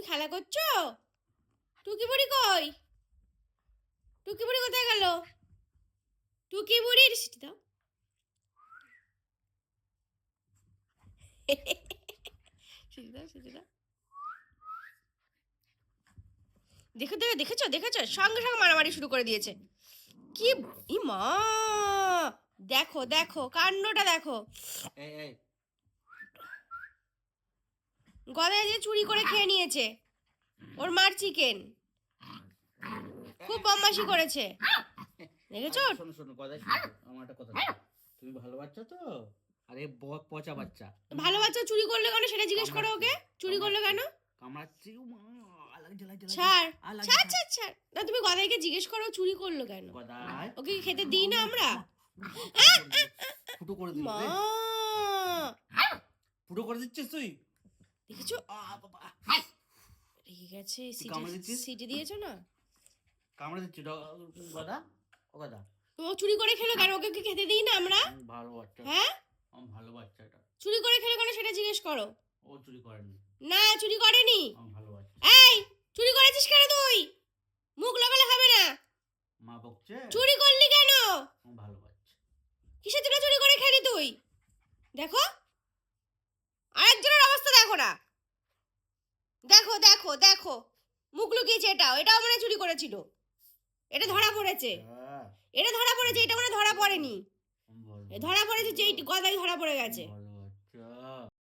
তুমি খেলা করছো? টুকি বুড়ি কই? টুকি বুড়ি কোথায় গেল? টুকি বুড়ির সিটি দাও। সিটি দাও, সিটি দাও। দেখেছো দেখেছো, সঙ্গে সঙ্গে মারামারি শুরু করে দিয়েছে। কি মা, দেখো দেখো কাণ্ডটা দেখো। গদাই যে চুরি করে খেয়ে নিয়েছে ওর মার চিকেন, খুব বদমাশি করেছে। দেখেছো? শোনো শোনো গদাই, আমার একটা কথা, তুমি ভালো বাচ্চা তো? আরে পচা বাচ্চা। ভালো বাচ্চা চুরি করলো কেন সেটা জিজ্ঞেস করো ওকে। চুরি করলো কেন? কামড়াচ্ছি। ছাড় ছাড় ছাড় ছাড় না, তুমি গদাইকে জিজ্ঞেস করো চুরি করলো কেন। গদাই ওকে খেতে দিই না আমরা? ফুটো করে দিল মা, ফুটো করে দিচ্ছিস তুই? দেখেছো রেগে গেছে। সিটি দিয়েছো না? কামড়ে দিচ্ছি গদা। ও গদা, ও চুরি করে খেলো কেন? ওকে কি খেতে দিই না আমরা? ভালো বাচ্চা। হ্যাঁ, আমি ভালো বাচ্চা। এটা চুরি করে খেলো কেন সেটা জিজ্ঞেস করো। ও চুরি করেনি। না চুরি করেনি। আমি ভালো বাচ্চা। এই চুরি করেছিস কেন তুই? মুখ লাগালে হবে না। মা বকছে। চুরি করলি কেন? আমি ভালো বাচ্চা। কিসের জন্য চুরি করে খেলি তুই? দেখো আরেকজনের অবস্থা দেখো না। দেখো দেখো দেখো, মুখ লুকিয়েছে। এটাও মানে চুরি করেছিল। এটা ধরা পড়েছে, এটা ধরা পড়েছে। এটা মানে ধরা পড়েনি, ধরা পড়েছে যে গদাই ধরা পড়ে গেছে।